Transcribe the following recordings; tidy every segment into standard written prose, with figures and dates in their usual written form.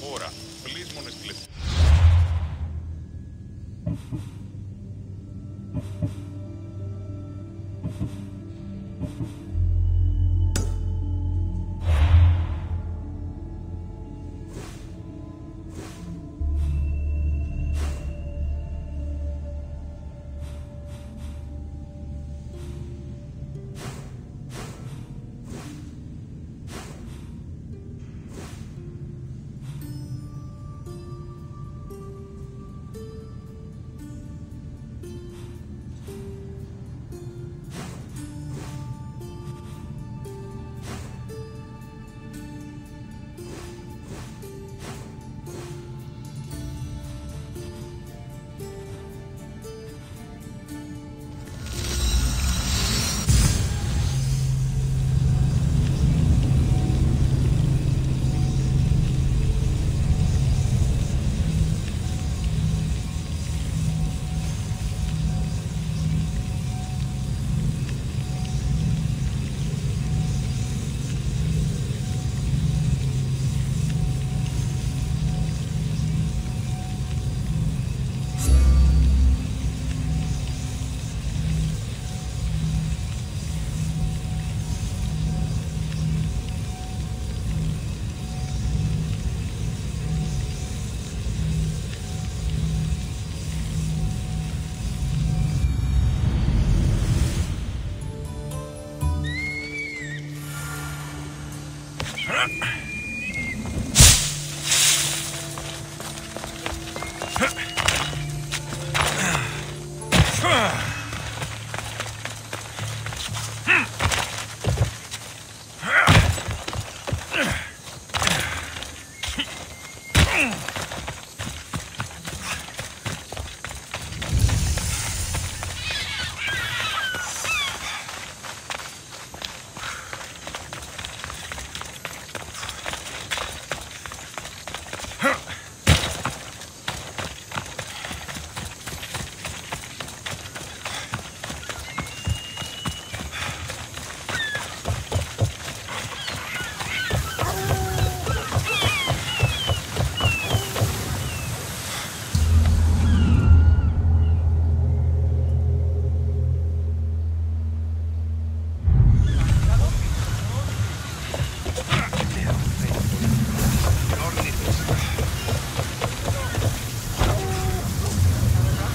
Ora, please monestly.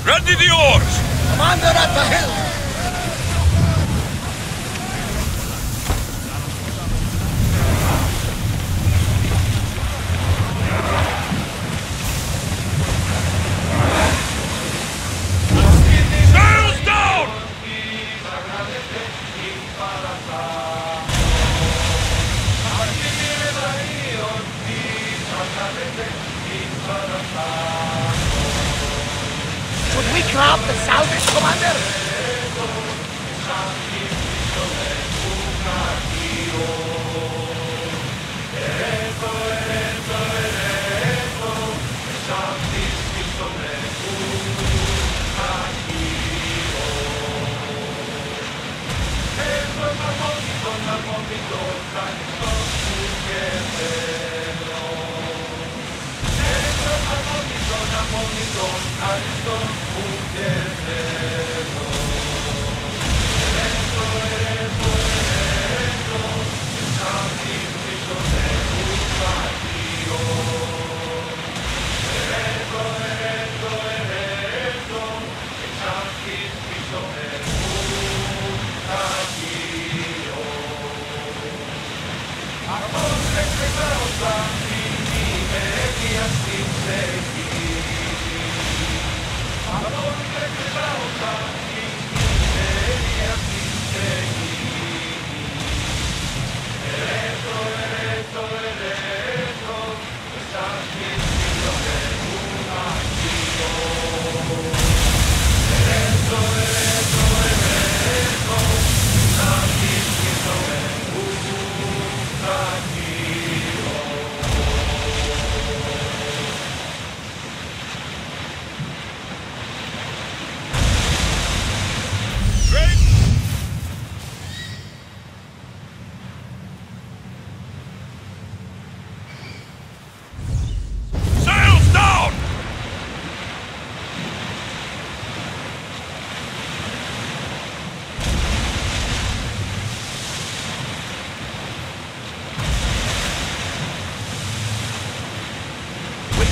Ready the oars! Commander at the hill! Sails down! Should we crowd the salvage, Commander?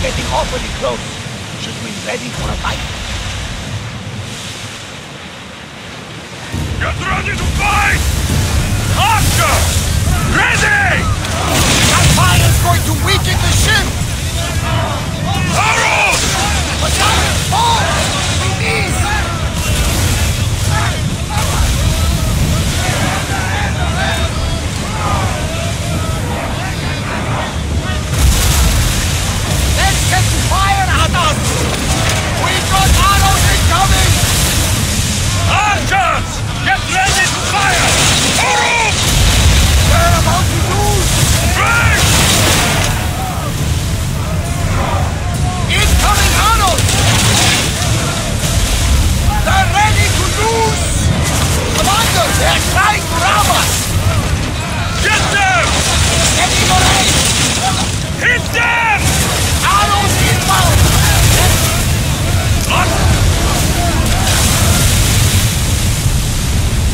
getting awfully close. Should we be ready for a fight? Get ready to fight! Archer! Ready! That fire is going to weaken the ship! Arrows! But now it's fall! We need! Let's get to fire at us! We've got arrows incoming! Archers! Get ready to fire! Arrows! We're about to lose! Strike! Incoming arrows! They're ready to lose! Commander, they're trying to ram us! Get them! Getting the range! Hit them! Arrows inbound! Lock!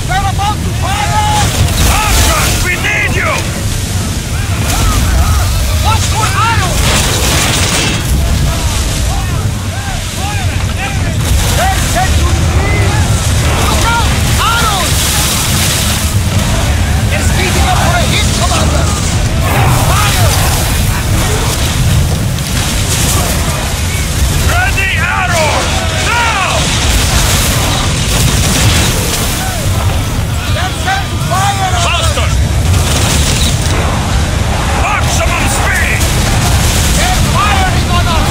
They're about to fire! Archers, we need you! Watch for arrows! They're set to freeze! Look out! Arrows! They're speeding up for a hit, Commander! Fire! Ready, arrows! Now! They're set to fire! Faster! Maximum speed! They're firing on us!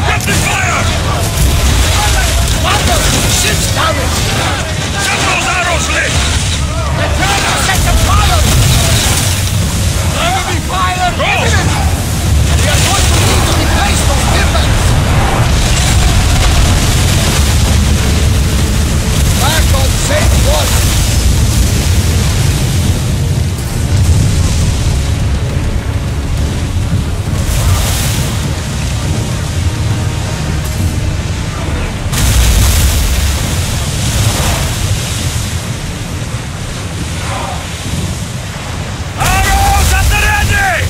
Get the fire! Commander, ship's damaged! Set those arrows lit! The turret set to fire! Enemy fire Go! imminent! We are going to need to replace those defense! Back on safe watch! Arrows at the ready!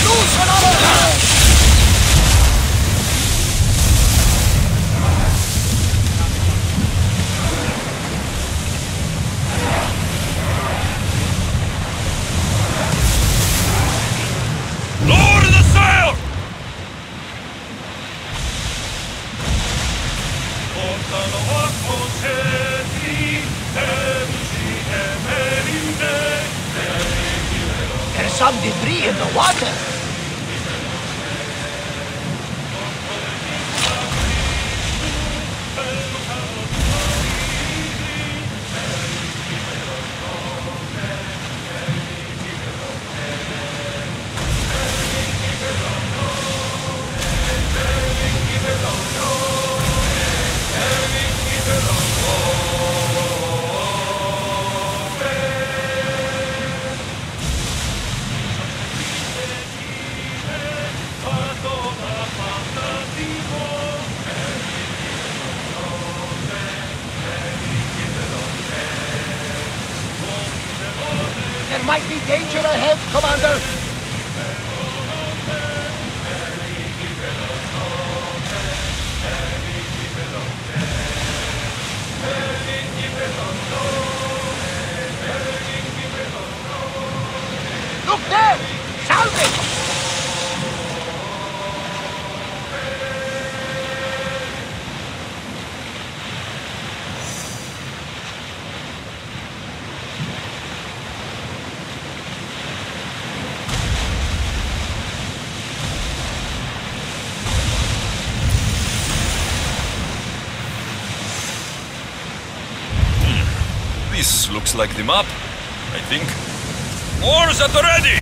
Loose another hand! Lower the sail! There's some debris in the water! There might be danger ahead, Commander! Look there! Salvage! This looks like the map, I think. Oars at the ready!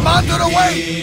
Commander, away!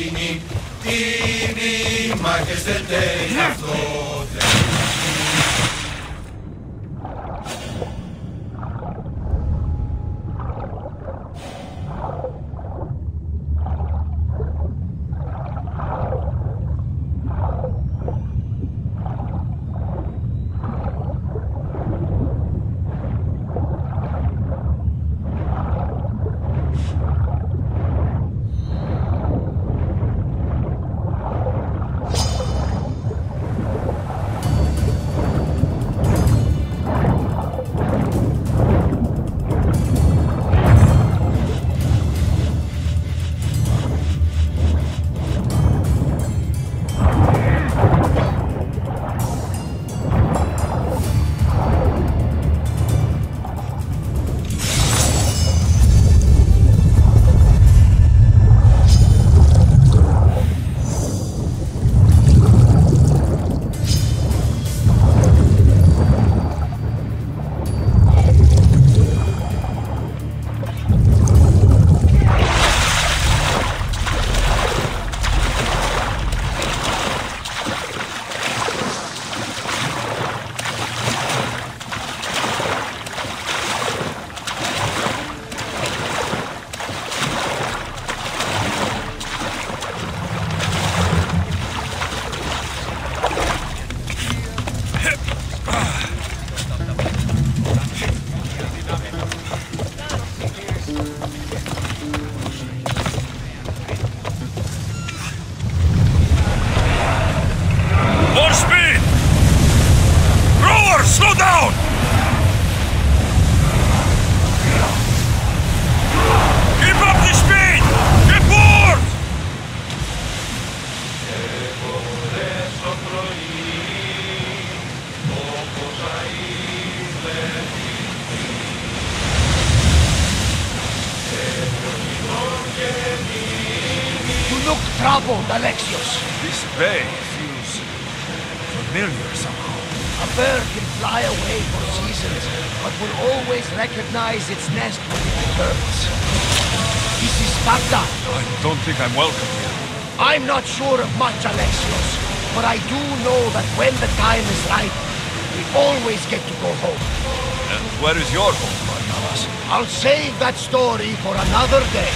Troubled, Alexios. This bay feels familiar somehow. A bird can fly away for seasons, but will always recognize its nest when it returns. This is Sparta. I don't think I'm welcome here. I'm not sure of much, Alexios, but I do know that when the time is right, we always get to go home. And where is your home, Barnabas? I'll save that story for another day.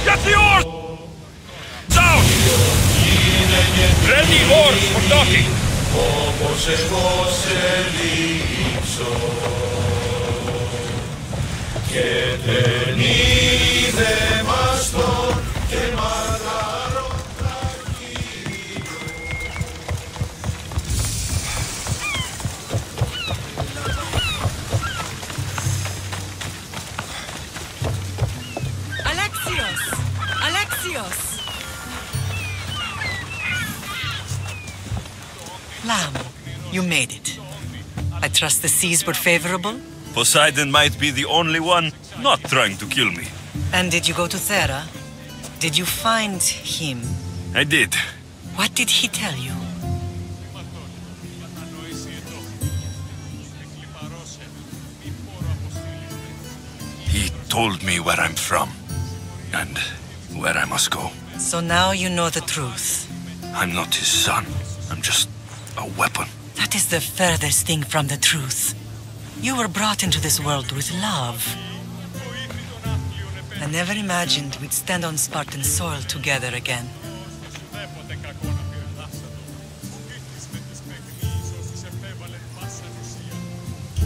Get the oars down! Ready oars for docking! Alexios! Lamb, you made it. I trust the seas were favorable? Poseidon might be the only one not trying to kill me. And did you go to Thera? Did you find him? I did. What did he tell you? He told me where I'm from. And where I must go. So now you know the truth. I'm not his son. I'm just a weapon. That is the furthest thing from the truth. You were brought into this world with love. I never imagined we'd stand on Spartan soil together again.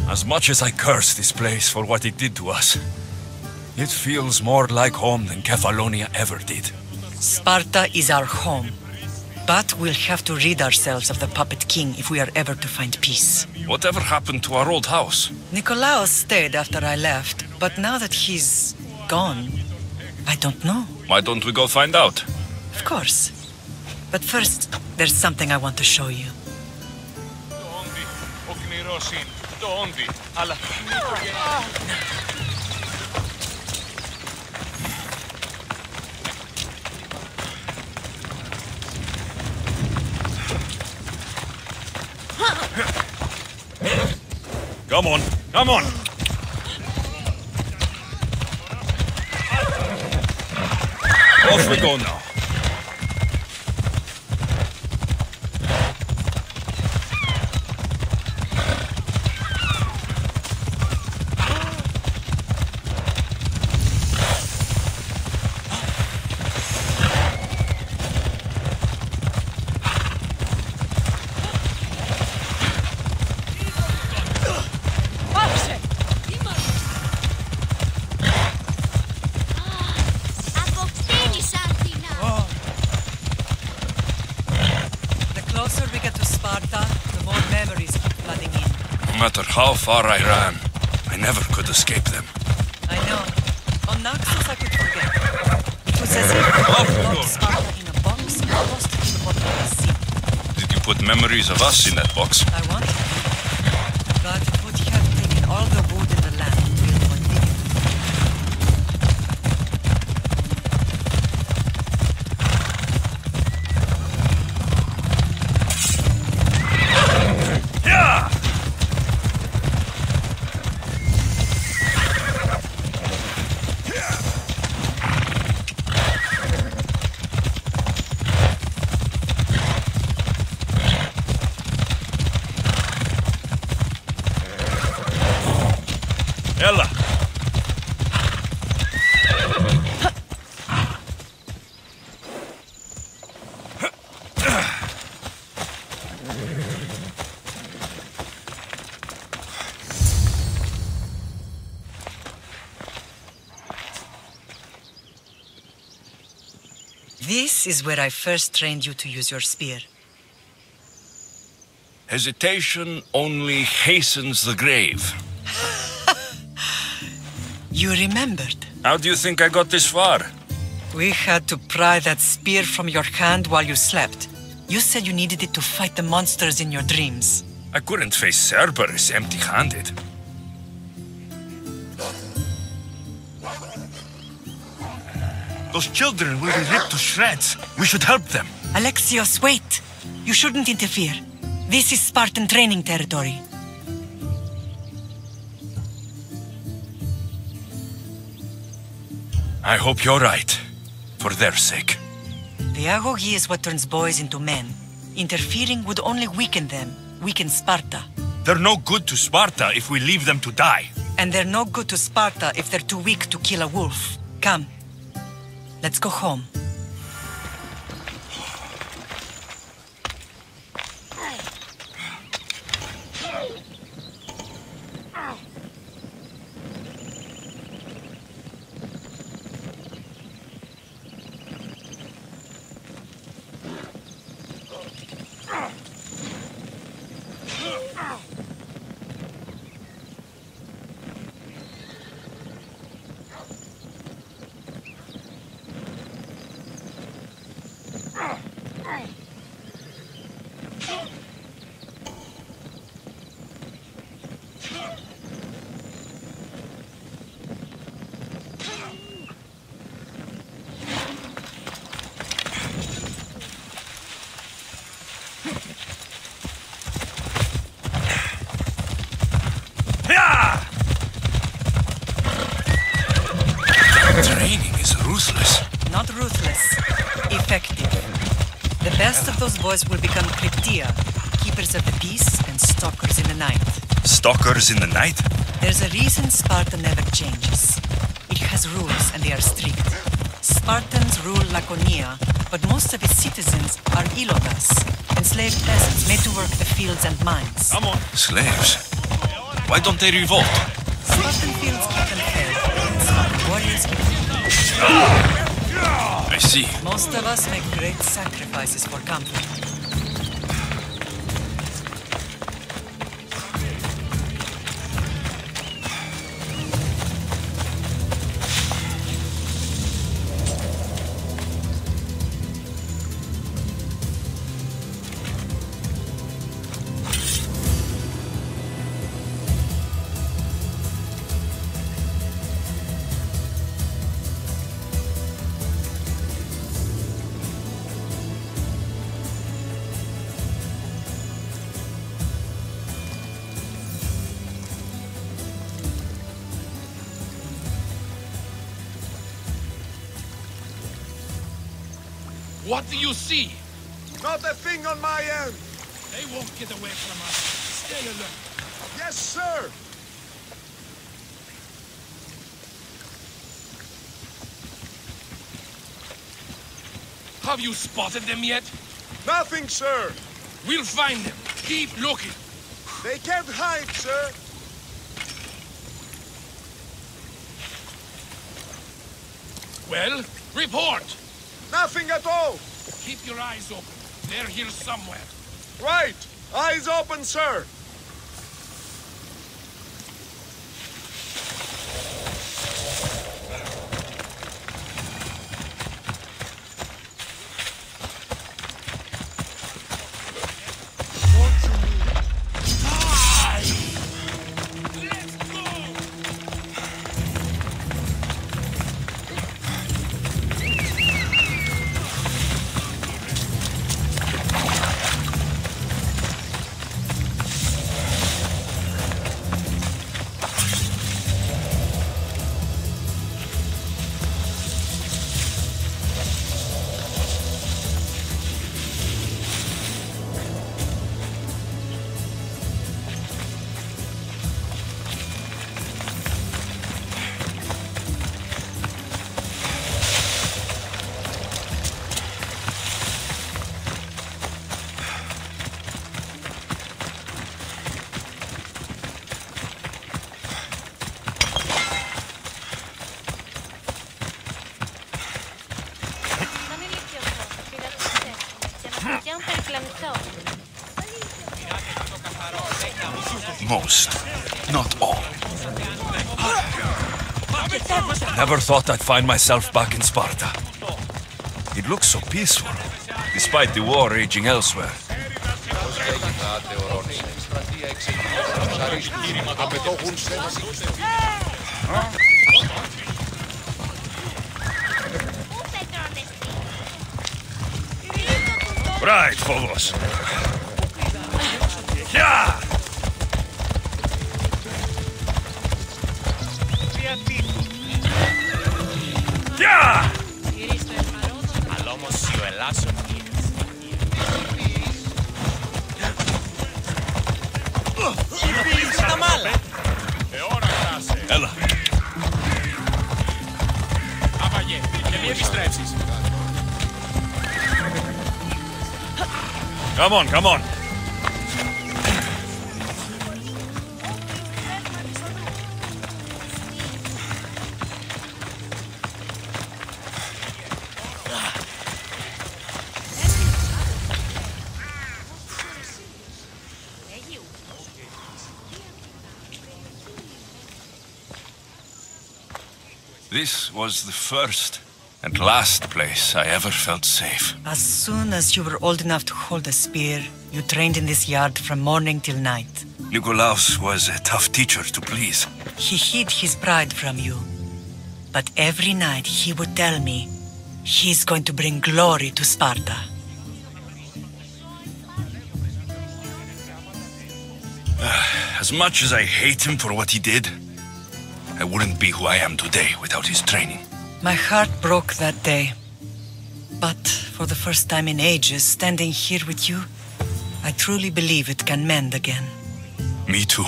As much as I curse this place for what it did to us, it feels more like home than Kefalonia ever did. Sparta is our home. But we'll have to rid ourselves of the Puppet King if we are ever to find peace. Whatever happened to our old house? Nikolaos stayed after I left, but now that he's gone, I don't know. Why don't we go find out? Of course. But first, there's something I want to show you. Come on, come on! Off we go now. No matter how far I ran, I never could escape them. I know. On Naxos I could forget. It was as if I locked Sparta in a box and lost it in the bottom of the sea. Did you put memories of us in that box? I wanted to. But it would have taken all the wood in the land to build one video. Ella! This is where I first trained you to use your spear. Hesitation only hastens the grave. You remembered. How do you think I got this far? We had to pry that spear from your hand while you slept. You said you needed it to fight the monsters in your dreams. I couldn't face Cerberus empty-handed. Those children will be ripped to shreds. We should help them. Alexios, wait! You shouldn't interfere. This is Spartan training territory. I hope you're right. For their sake. The agogi is what turns boys into men. Interfering would only weaken them, weaken Sparta. They're no good to Sparta if we leave them to die. And they're no good to Sparta if they're too weak to kill a wolf. Come. Let's go home. Training is ruthless. Not ruthless. Effective. The best of those boys will become Cryptia, keepers of the peace and stalkers in the night. Stalkers in the night? There's a reason Sparta never changes. It has rules and they are strict. Spartans rule Laconia, but most of its citizens are ilotas, enslaved peasants made to work the fields and mines. Come on. Slaves? Why don't they revolt? Spartan fields keep them fed, and Spartan warriors keep them. I see. Most of us make great sacrifices for comfort. What do you see? Not a thing on my end! They won't get away from us. Stay alert. Yes, sir! Have you spotted them yet? Nothing, sir! We'll find them. Keep looking. They can't hide, sir! Well, report. Nothing at all! Keep your eyes open. They're here somewhere. Right! Eyes open, sir! Most, not all. Never thought I'd find myself back in Sparta. It looks so peaceful, despite the war raging elsewhere. Right, Phobos. Yeah! Yeah! Έλα. Απαγέ, και μη επιστρέψεις. Come on, come on. This was the first and last place I ever felt safe. As soon as you were old enough to hold a spear, you trained in this yard from morning till night. Nikolaos was a tough teacher to please. He hid his pride from you. But every night he would tell me, he's going to bring glory to Sparta. As much as I hate him for what he did, I wouldn't be who I am today without his training. My heart broke that day. But for the first time in ages, standing here with you, I truly believe it can mend again. Me too.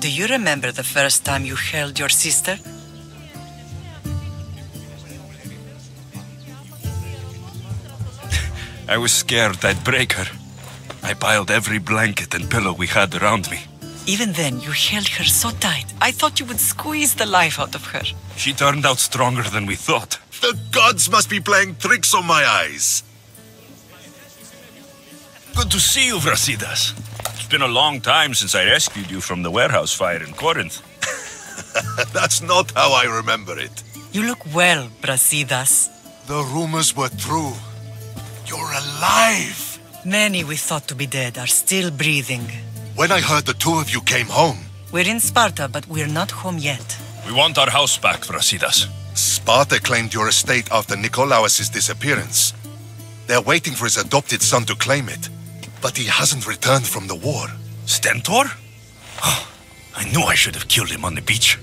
Do you remember the first time you held your sister? I was scared I'd break her. I piled every blanket and pillow we had around me. Even then, you held her so tight. I thought you would squeeze the life out of her. She turned out stronger than we thought. The gods must be playing tricks on my eyes. Good to see you, Brasidas. It's been a long time since I rescued you from the warehouse fire in Corinth. That's not how I remember it. You look well, Brasidas. The rumors were true. You're alive. Many we thought to be dead are still breathing. When I heard the two of you came home... We're in Sparta, but we're not home yet. We want our house back, Brasidas. Sparta claimed your estate after Nikolaos' disappearance. They're waiting for his adopted son to claim it. But he hasn't returned from the war. Stentor? I knew I should have killed him on the beach.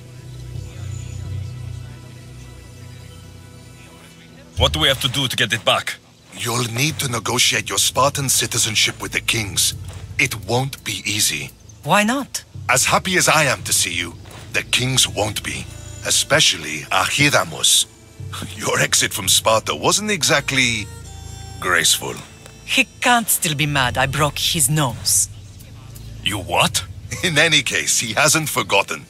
What do we have to do to get it back? You'll need to negotiate your Spartan citizenship with the kings. It won't be easy. Why not? As happy as I am to see you, the kings won't be. Especially Archidamos. Your exit from Sparta wasn't exactly... graceful. He can't still be mad I broke his nose. You what? In any case, he hasn't forgotten.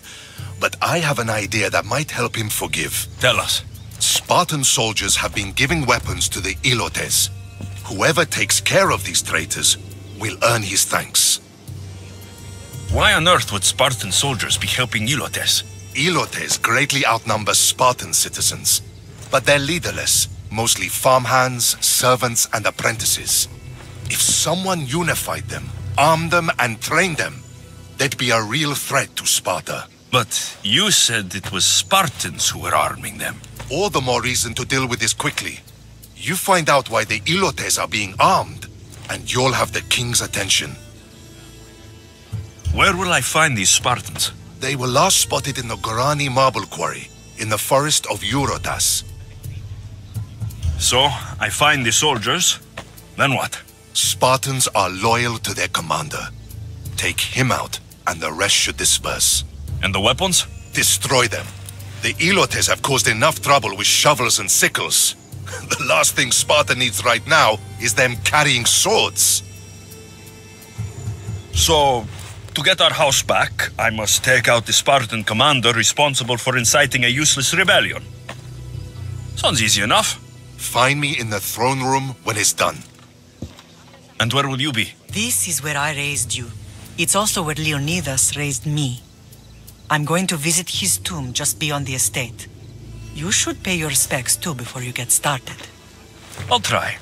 But I have an idea that might help him forgive. Tell us. Spartan soldiers have been giving weapons to the Ilotes. Whoever takes care of these traitors will earn his thanks. Why on earth would Spartan soldiers be helping Ilotes? Ilotes greatly outnumber Spartan citizens, but they're leaderless, mostly farmhands, servants, and apprentices. If someone unified them, armed them, and trained them, they'd be a real threat to Sparta. But you said it was Spartans who were arming them. All the more reason to deal with this quickly. You find out why the Ilotes are being armed, and you'll have the king's attention. Where will I find these Spartans? They were last spotted in the Gorani marble quarry, in the forest of Eurotas. So, I find the soldiers, then what? Spartans are loyal to their commander. Take him out, and the rest should disperse. And the weapons? Destroy them. The Ilotes have caused enough trouble with shovels and sickles. The last thing Sparta needs right now is them carrying swords. So, to get our house back, I must take out the Spartan commander responsible for inciting a useless rebellion. Sounds easy enough. Find me in the throne room when it's done. And where will you be? This is where I raised you. It's also where Leonidas raised me. I'm going to visit his tomb just beyond the estate. You should pay your respects too before you get started. I'll try.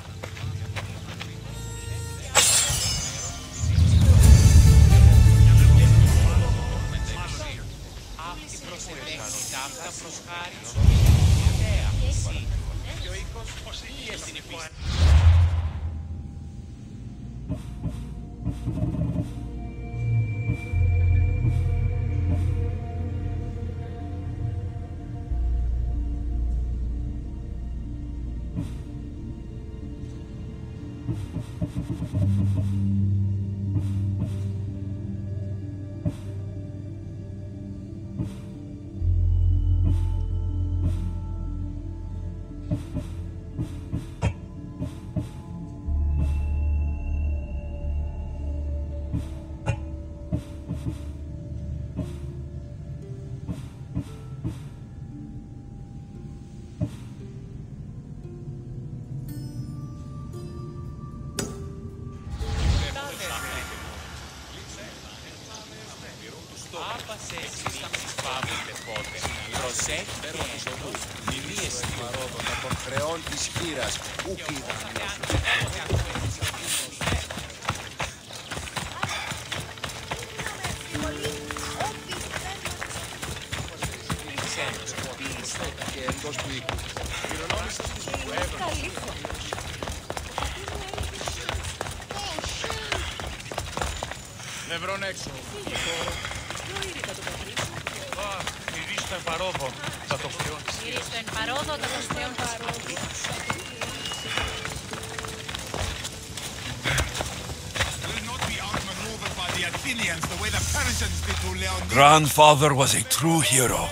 Grandfather was a true hero.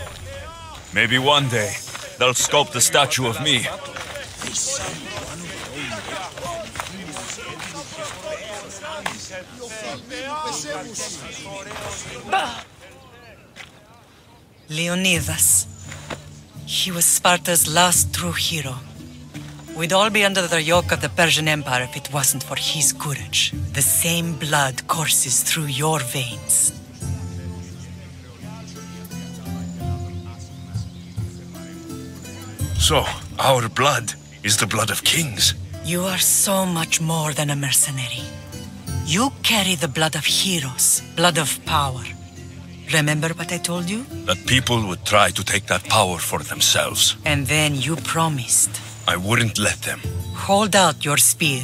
Maybe one day, they'll sculpt a statue of me. Leonidas. He was Sparta's last true hero. We'd all be under the yoke of the Persian Empire if it wasn't for his courage. The same blood courses through your veins. So, our blood is the blood of kings. You are so much more than a mercenary. You carry the blood of heroes, blood of power. Remember what I told you? That people would try to take that power for themselves. And then you promised. I wouldn't let them. Hold out your spear.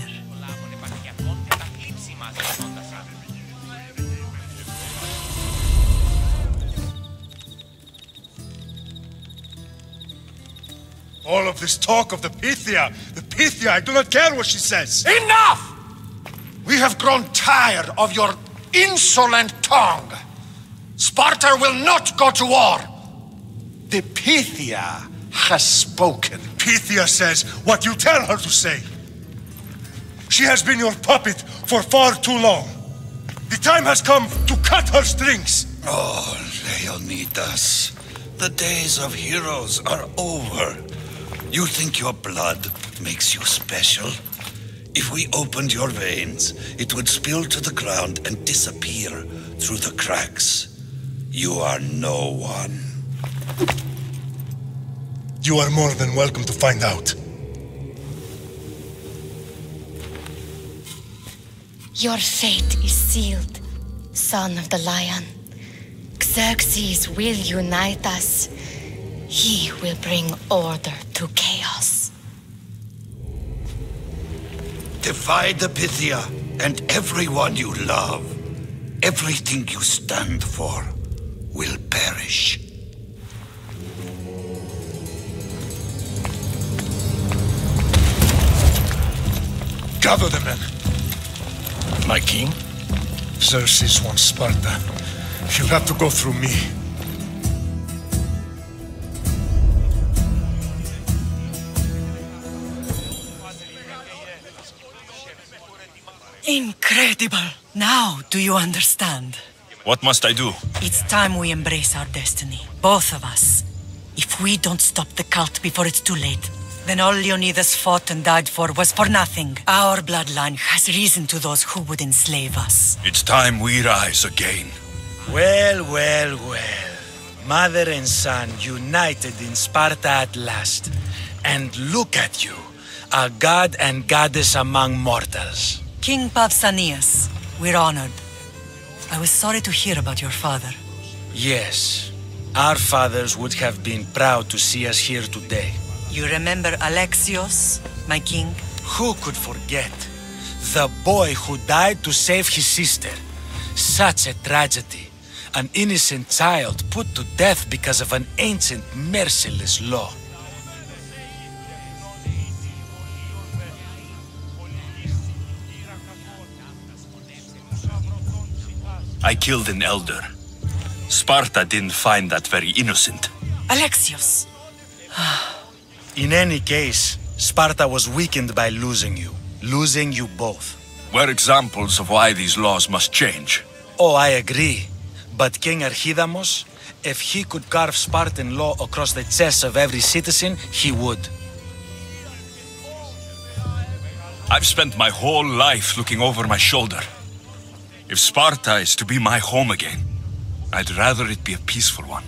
All of this talk of the Pythia, I do not care what she says. Enough! We have grown tired of your insolent tongue. Sparta will not go to war. The Pythia has spoken. Pythia says what you tell her to say. She has been your puppet for far too long. The time has come to cut her strings. Oh, Leonidas, the days of heroes are over. You think your blood makes you special? If we opened your veins, it would spill to the ground and disappear through the cracks. You are no one. You are more than welcome to find out. Your fate is sealed, son of the lion. Xerxes will unite us. He will bring order to chaos. Defy the Pythia and everyone you love. Everything you stand for will perish. Gather the men. My king? Xerxes wants Sparta. He'll have to go through me. Incredible! Now do you understand? What must I do? It's time we embrace our destiny, both of us. If we don't stop the cult before it's too late, then all Leonidas fought and died for was for nothing. Our bloodline has reason to those who would enslave us. It's time we rise again. Well, well, well. Mother and son united in Sparta at last. And look at you, a god and goddess among mortals. King Pausanias, we're honored. I was sorry to hear about your father. Yes, our fathers would have been proud to see us here today. You remember Alexios, my king? Who could forget? The boy who died to save his sister. Such a tragedy. An innocent child put to death because of an ancient, merciless law. I killed an elder. Sparta didn't find that very innocent. Alexios! In any case, Sparta was weakened by losing you both. We're examples of why these laws must change. Oh, I agree. But King Archidamos, if he could carve Spartan law across the chests of every citizen, he would. I've spent my whole life looking over my shoulder. If Sparta is to be my home again, I'd rather it be a peaceful one.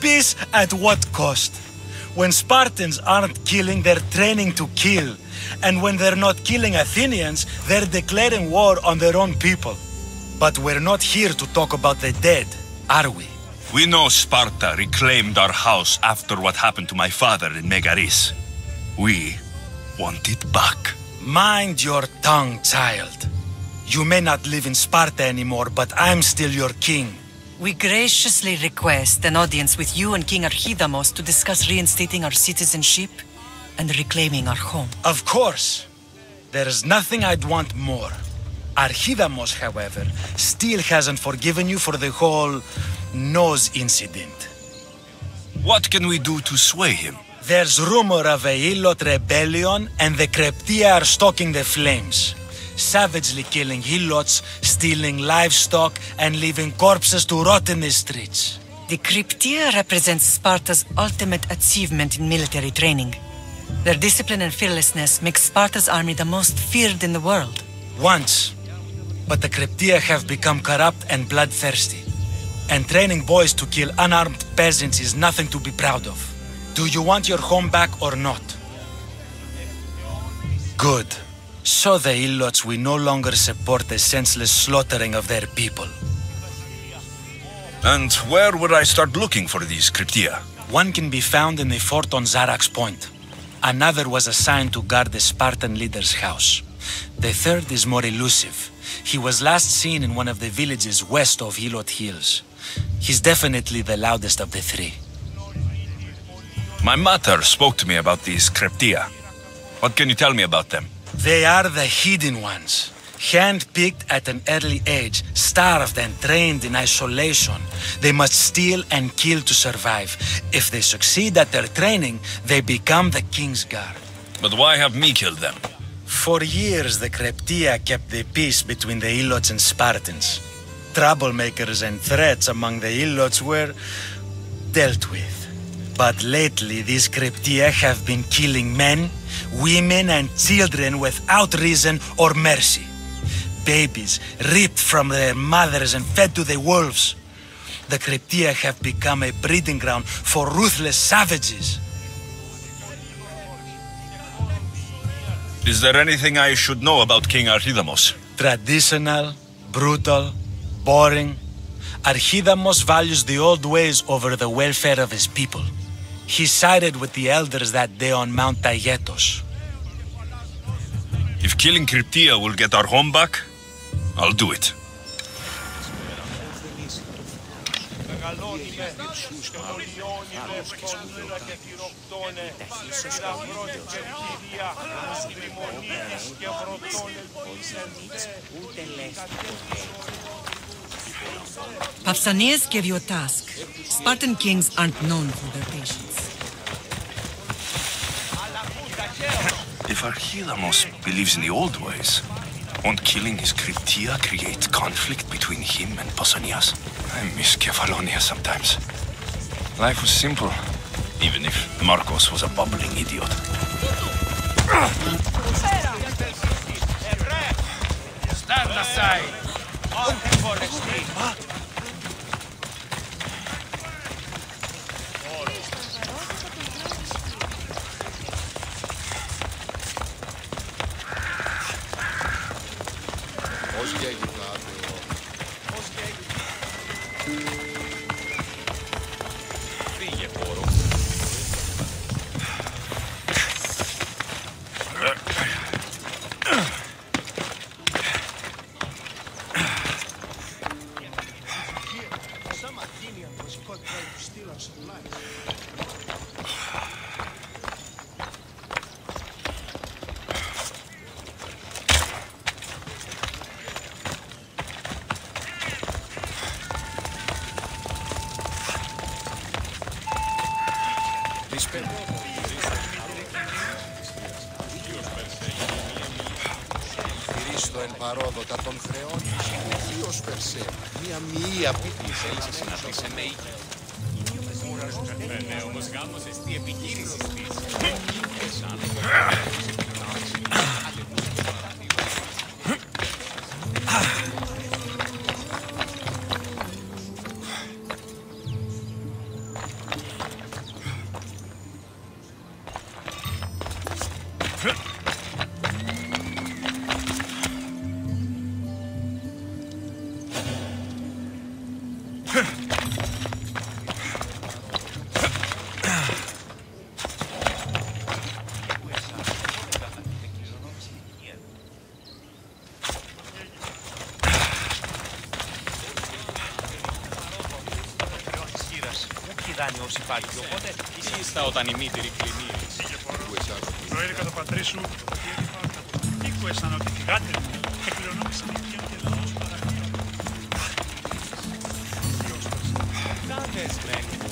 Peace at what cost? When Spartans aren't killing, they're training to kill. And when they're not killing Athenians, they're declaring war on their own people. But we're not here to talk about the dead, are we? We know Sparta reclaimed our house after what happened to my father in Megaris. We want it back. Mind your tongue, child. You may not live in Sparta anymore, but I'm still your king. We graciously request an audience with you and King Archidamos to discuss reinstating our citizenship and reclaiming our home. Of course. There is nothing I'd want more. Archidamos, however, still hasn't forgiven you for the whole nose incident. What can we do to sway him? There's rumor of a Helot rebellion, and the Kreptia are stalking the flames. Savagely killing Helots, stealing livestock, and leaving corpses to rot in the streets. The Cryptia represents Sparta's ultimate achievement in military training. Their discipline and fearlessness make Sparta's army the most feared in the world. Once. But the Cryptia have become corrupt and bloodthirsty. And training boys to kill unarmed peasants is nothing to be proud of. Do you want your home back or not? Good. So the Ilots will no longer support the senseless slaughtering of their people. And where would I start looking for these Cryptia? One can be found in the fort on Zarak's Point. Another was assigned to guard the Spartan leader's house. The third is more elusive. He was last seen in one of the villages west of Hilot Hills. He's definitely the loudest of the three. My mother spoke to me about these Cryptia. What can you tell me about them? They are the hidden ones. Hand-picked at an early age, starved and trained in isolation. They must steal and kill to survive. If they succeed at their training, they become the King's Guard. But why have me killed them? For years, the Cryptia kept the peace between the Ilots and Spartans. Troublemakers and threats among the Ilots were dealt with. But lately, these Cryptia have been killing men, women, and children without reason or mercy. Babies ripped from their mothers and fed to the wolves. The Cryptia have become a breeding ground for ruthless savages. Is there anything I should know about King Archidamos? Traditional, brutal, boring. Archidamos values the old ways over the welfare of his people. He sided with the elders that day on Mount Taygetos. If killing Cryptia will get our home back, I'll do it. Pausanias gave you a task. Spartan kings aren't known for their patience. If Archidamos believes in the old ways, won't killing his Cryptia create conflict between him and Pausanias? I miss Kefalonia sometimes. Life was simple, even if Marcos was a bubbling idiot. Stand aside! Στηρίστο εν παρόδοτα των χρεών είναι θείος Περσέ, μία μοιή απίτηση. Θέλεις εσύ να πεις εμέ. Ναι, όμως γάμος εστί επιχείρησης της. δάνειος υπάρχει, οπότε ίστα όταν η μήτηρη κλείνει. Προέρικα το πατρί σου, οίκουεσαν ότι θυγάτε και κληρονόμησαν οι πιο και λαός παρακολουθεί. Να δεσμένοι μου,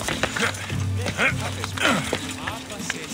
δεν δεσμένοι, άπασες,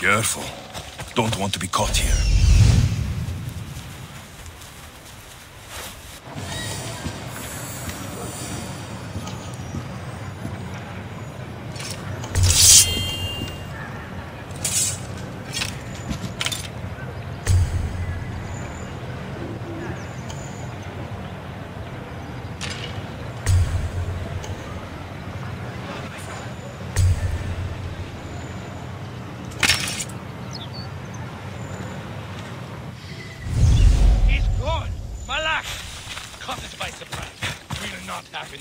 Careful. Don't want to be caught here.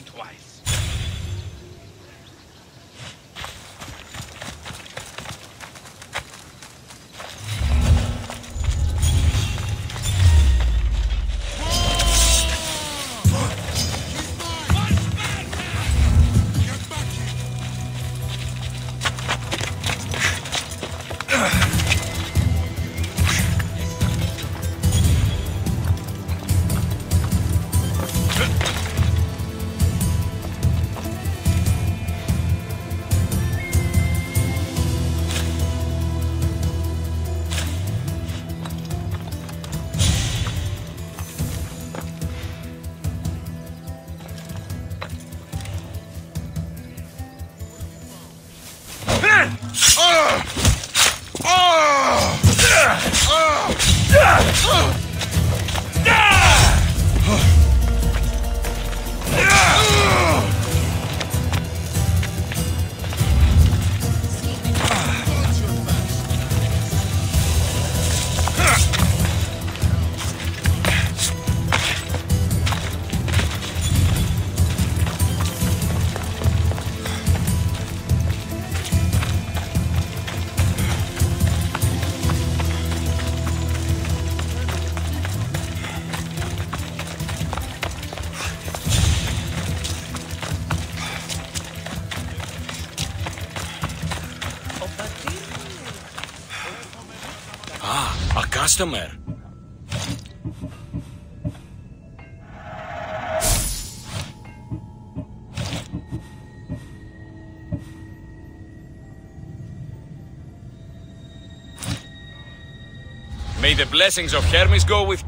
Twice. A customer. May the blessings of Hermes go with...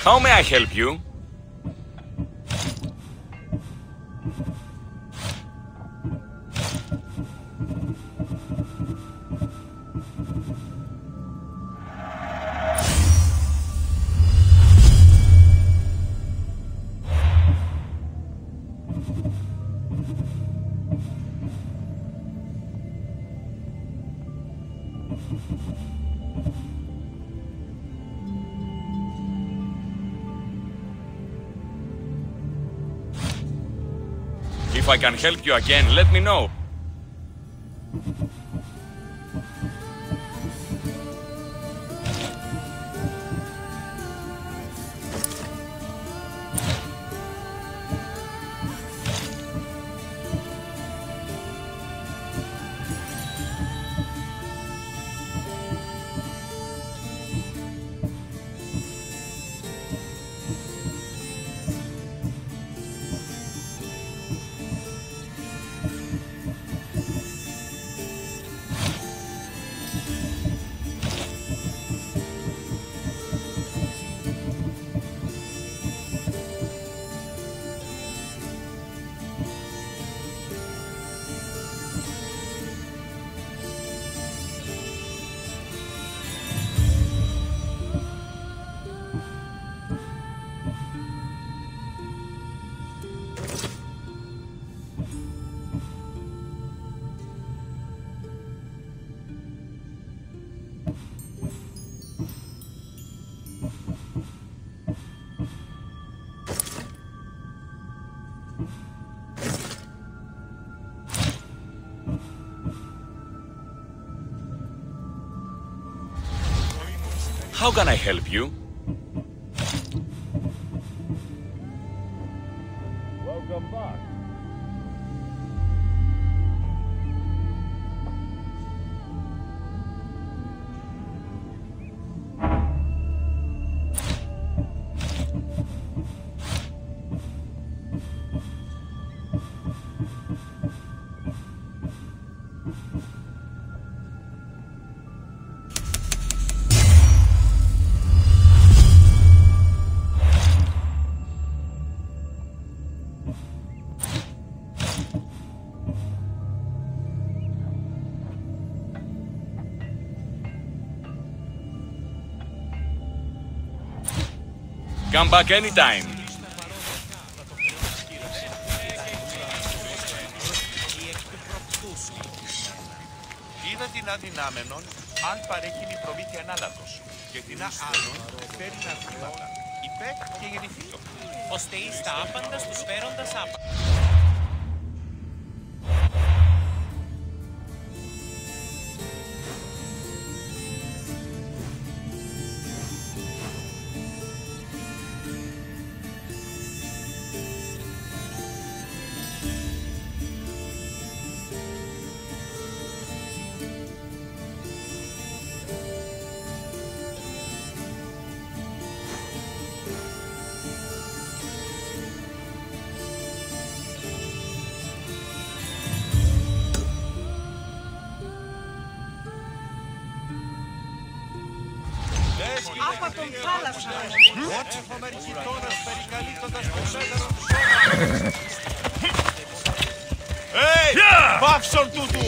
How may I help you? If I can help you again, let me know. How can I help you? Welcome back. Come back anytime. Είδα την αδυνάμενον αν παρέχει η προμήθεια ανάλατος και την άλλον φέρει ναρκήματα. Είπε και γεννηθήτω. Ώστε εις τα άπαντα στους φέροντας άπαντα. Από τον θάλασσα. Έχω μερικοί τόνας περικαλύπτοντας τον σέδερο του σώμα. Πάψον τούτου!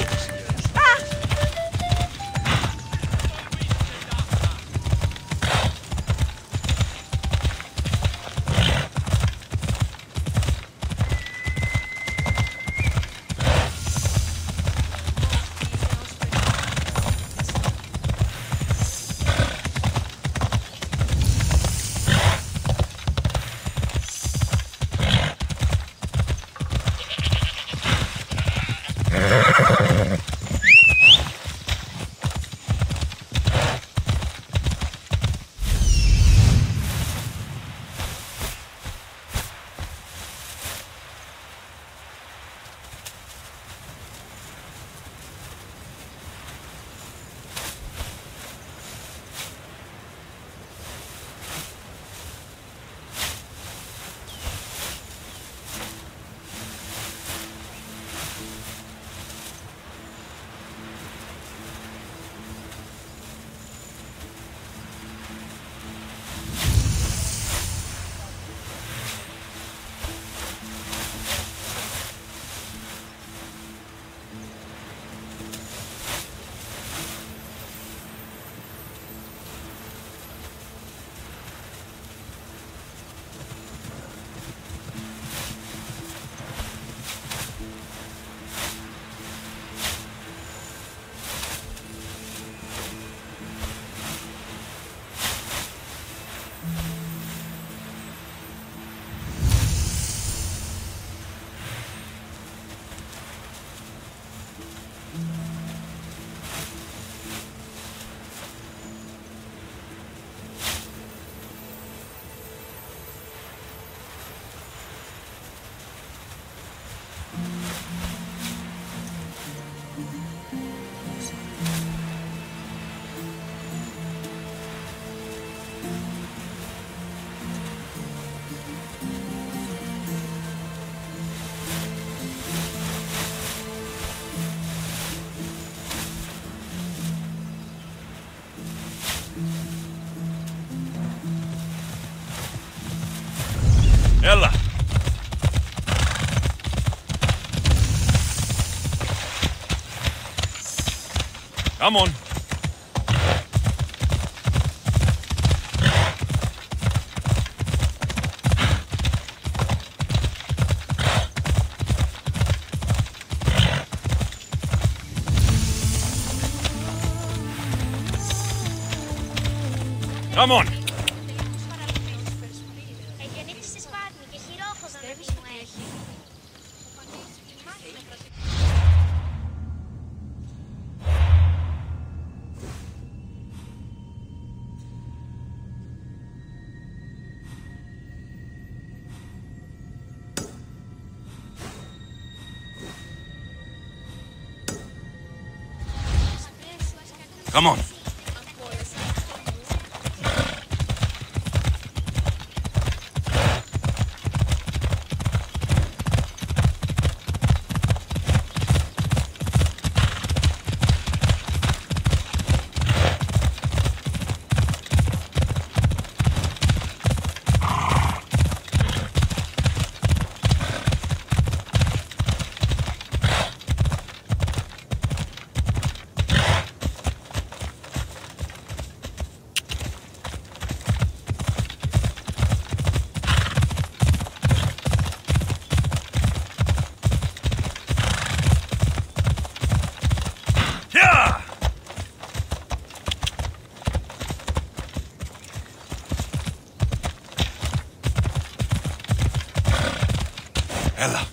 Έλα. Come on. Come on. Come on. Έλα.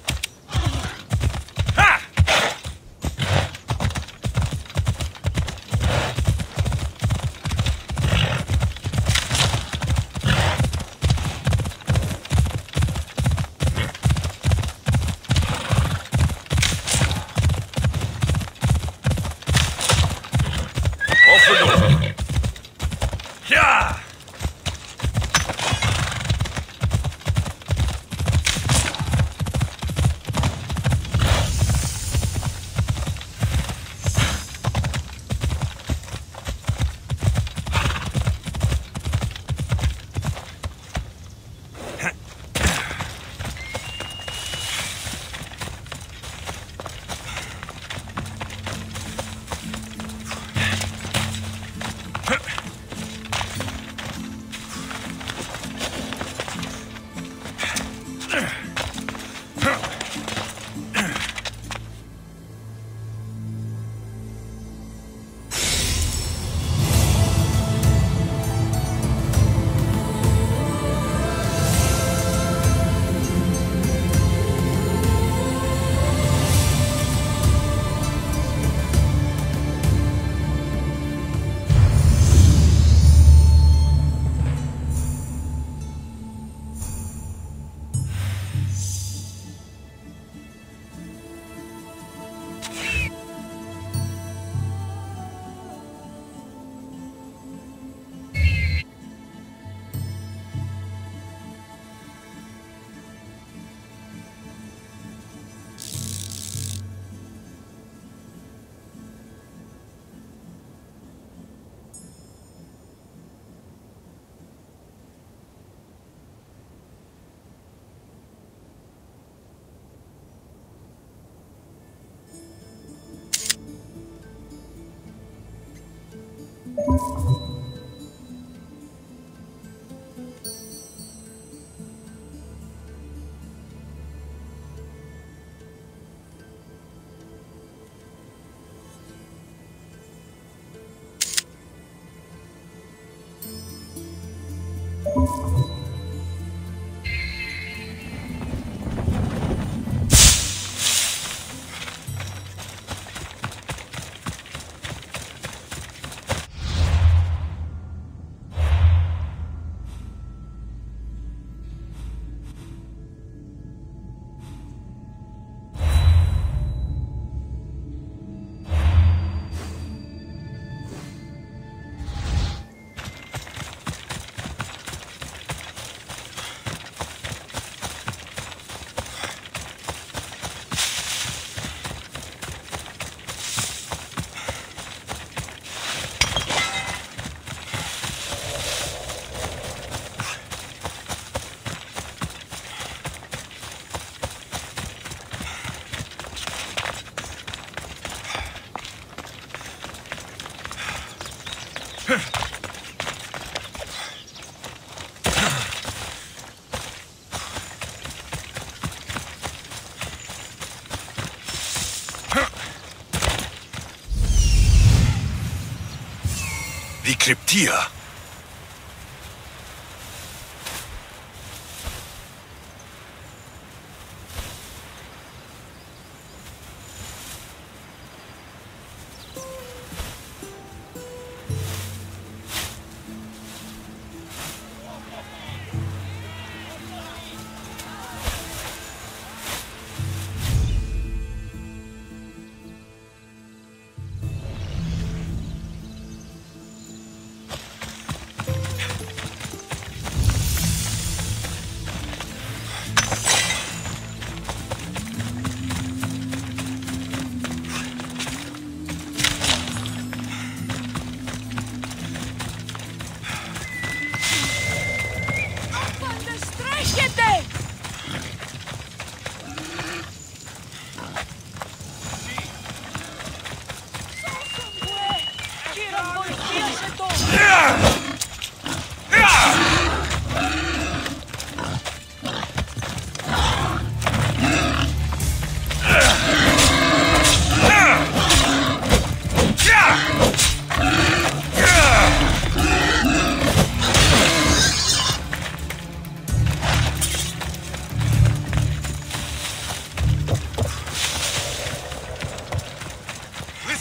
The Cryptia.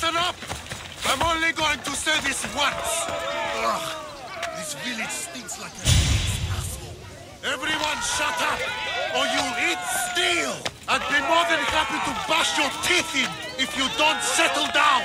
Listen up! I'm only going to say this once! Ugh, this village stinks like a asshole. Everyone shut up, or you'll eat steel! I'd be more than happy to bash your teeth in if you don't settle down!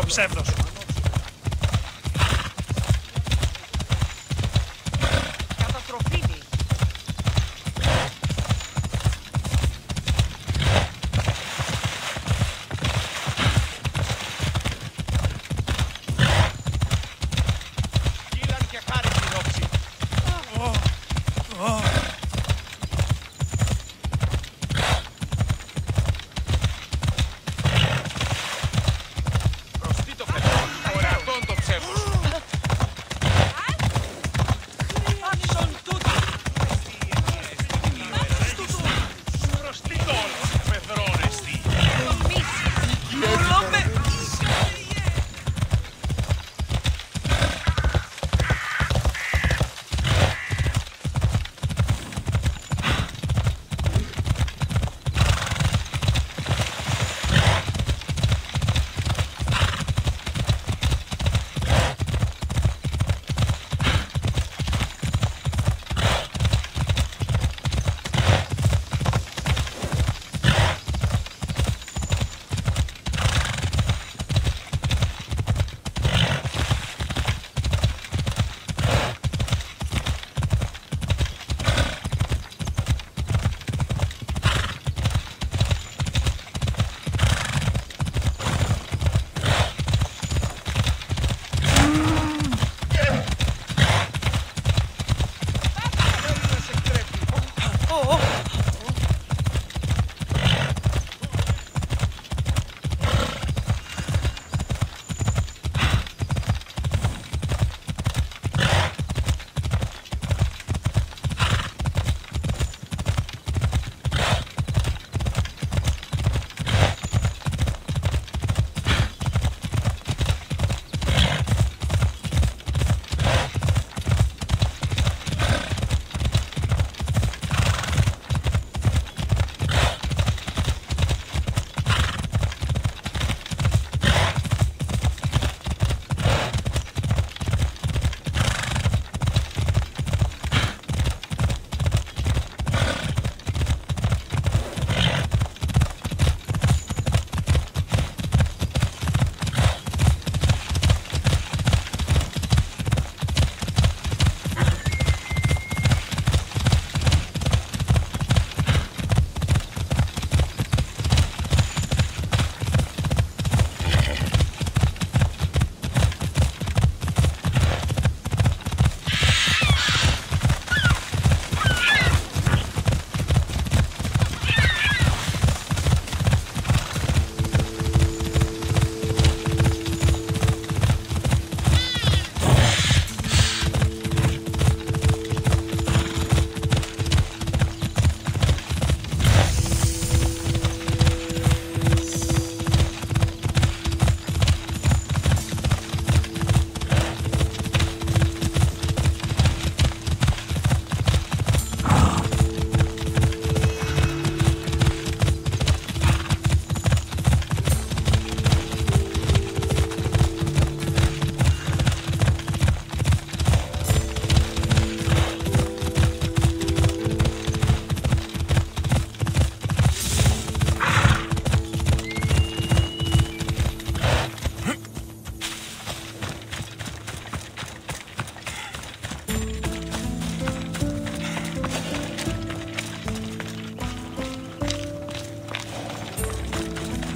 ψεύδο σου. Καταστροφήνη. Κύλαν και χάρη την όψη. Προστεί το πετρόν, ορατών το ψεύδος. Προστίτω όλο, πεδρώνεστη.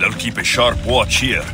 They'll keep a sharp watch here.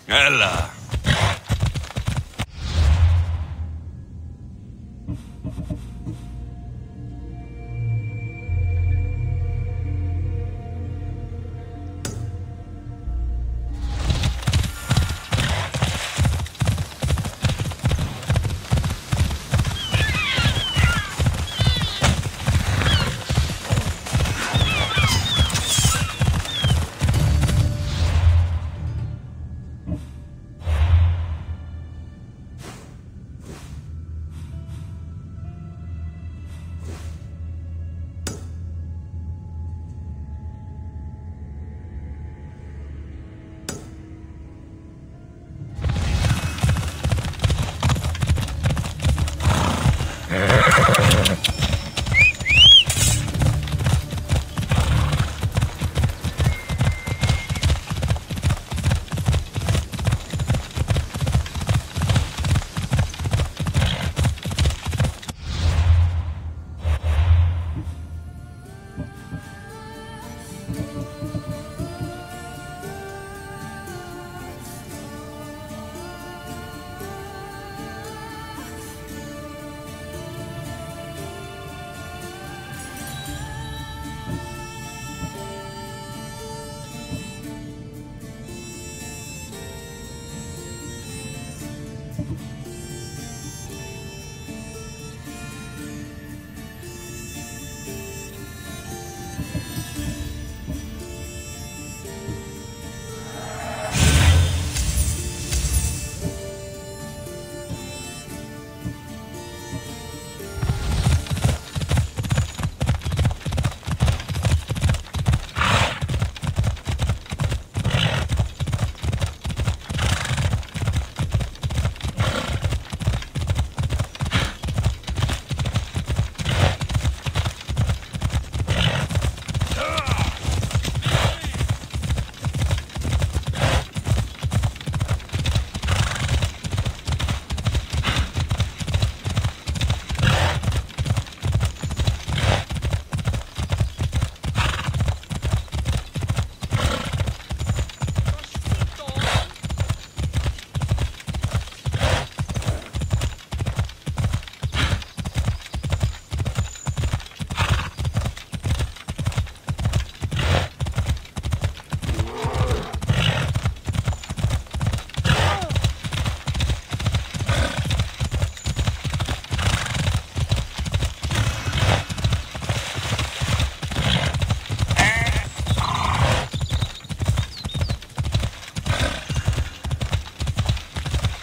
Ella.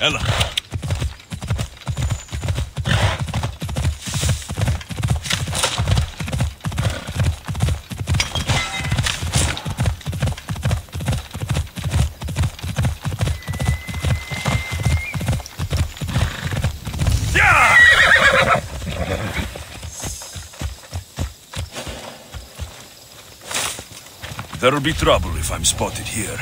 Ella. There'll be trouble if I'm spotted here.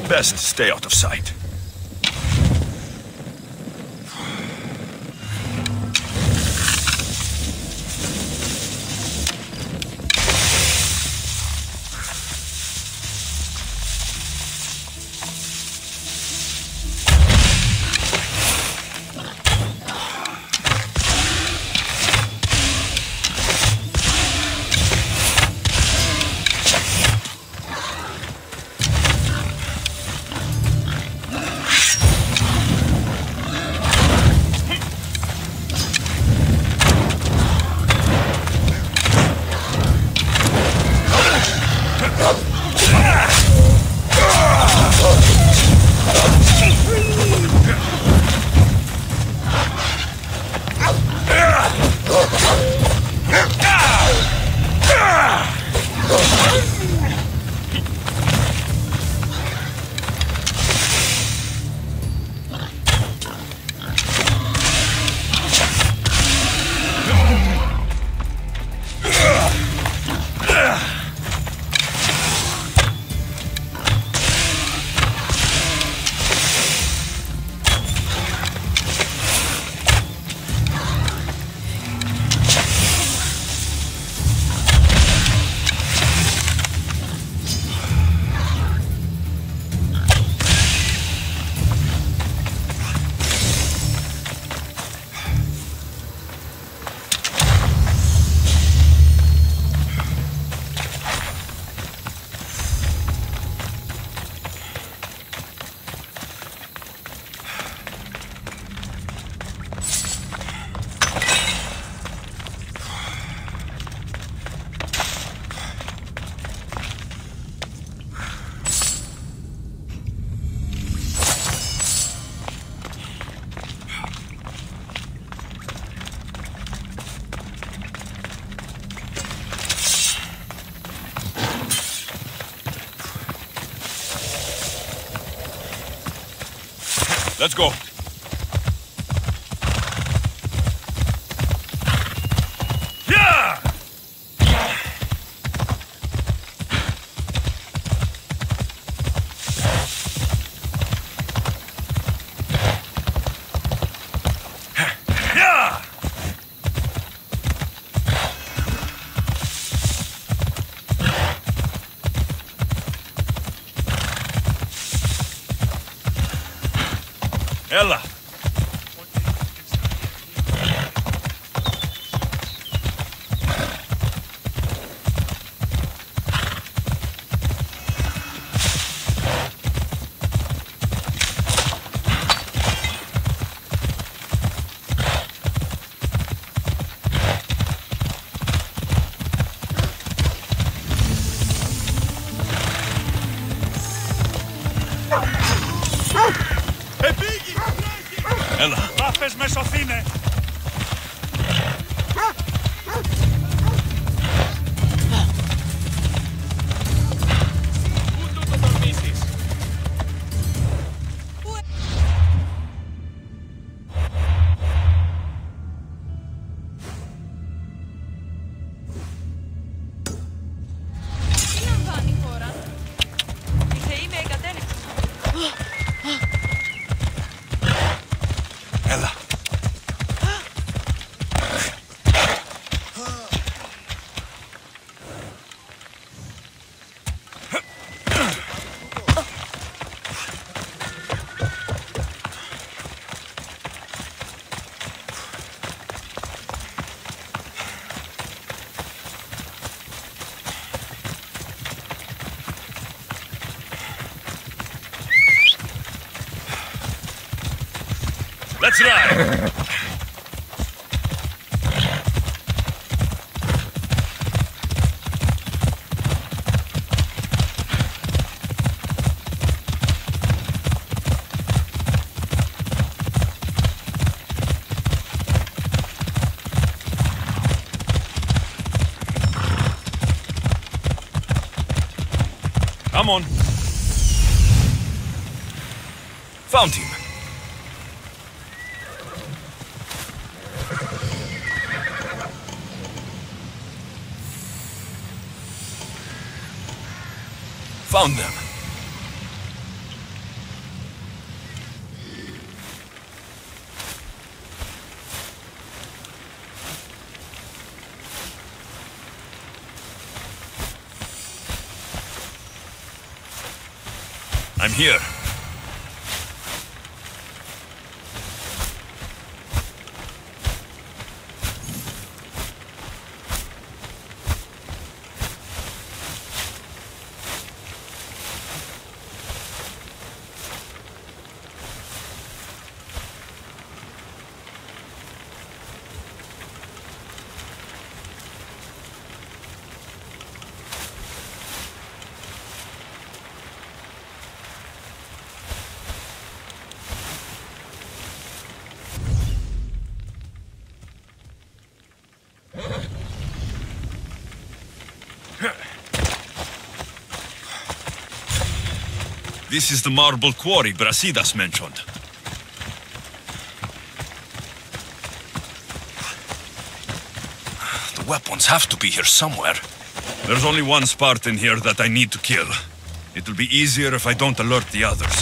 Best stay out of sight. Let's go. Yeah! Ella. Έλα. Βάφες με σωθήνε. Ούτε το τολμήσεις. Τι λαμβάνει η χώρα. Οι θεοί με εγκατέλειψαν. Έλα. Let's ride! Come on. Found him. Found them. I'm here. This is the marble quarry Brasidas mentioned. The weapons have to be here somewhere. There's only one Spartan here that I need to kill. It will be easier if I don't alert the others.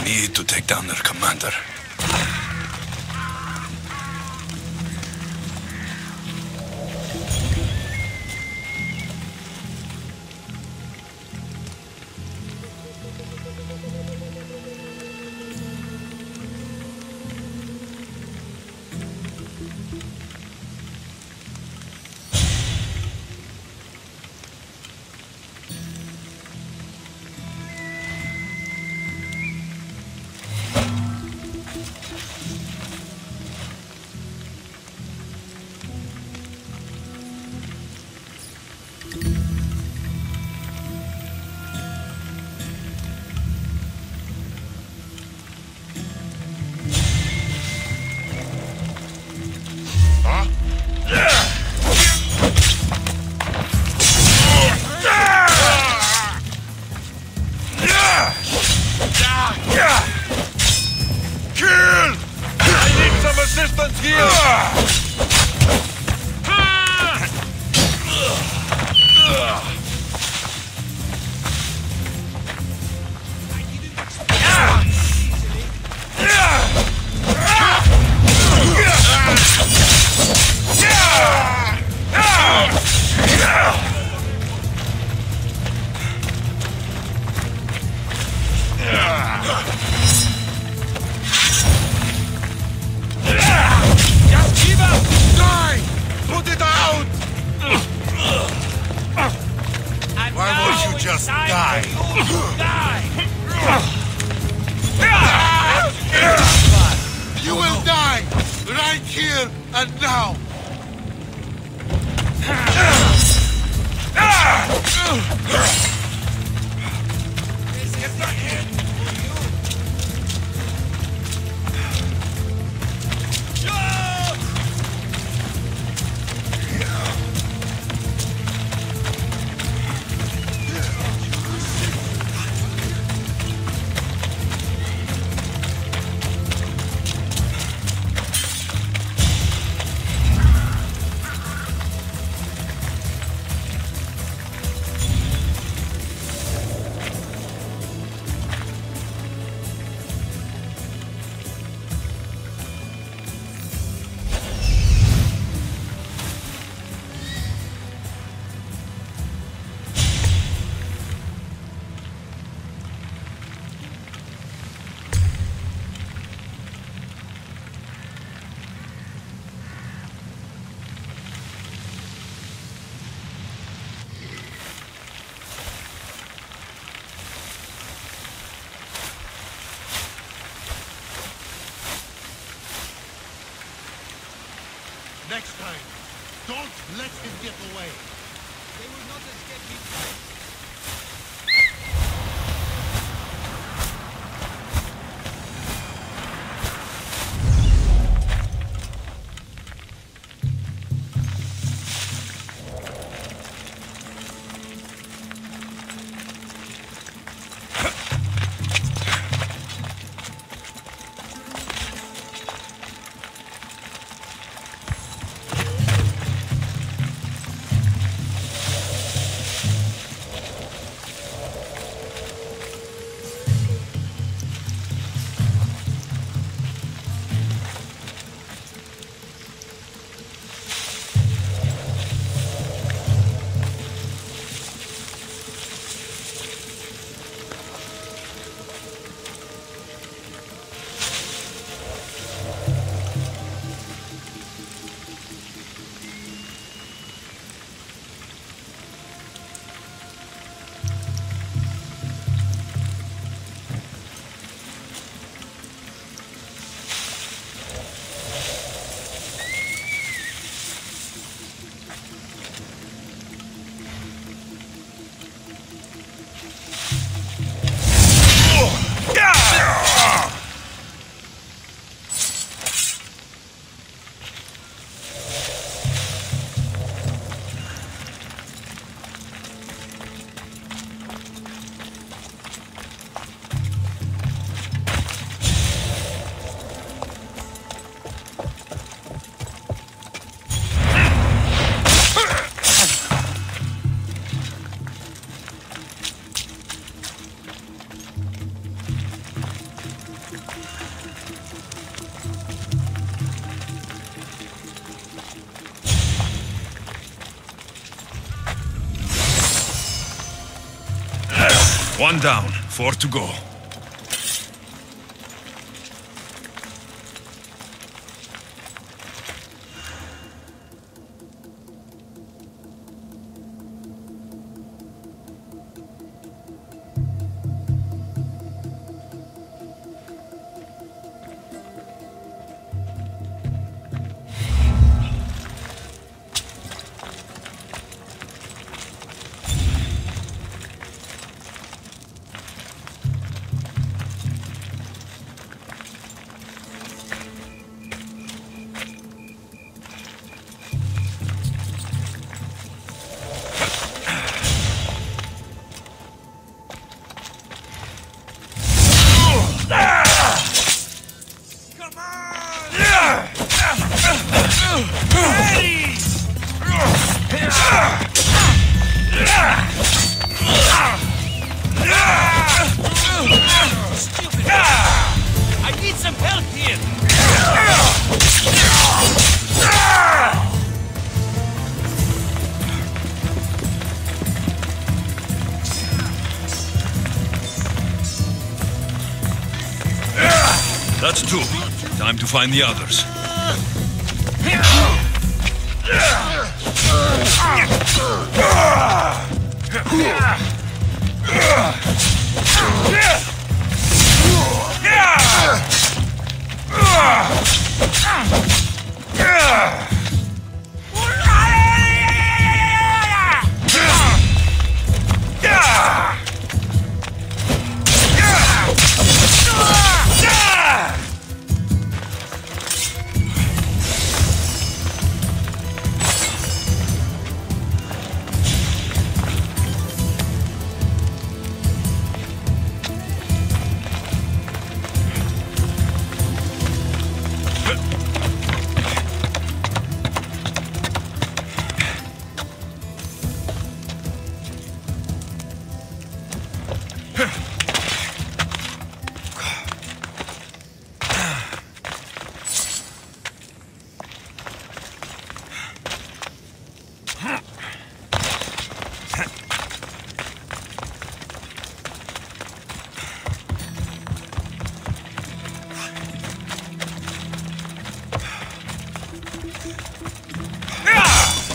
Need to take down their commander. Kill! I need some assistance here! Just give up! Die! Put it out! Why won't you just die? You will die! Right here and now! Next time, don't let him get away. They will not escape him. One down, 4 to go. I need some help here! That's two. Time to find the others.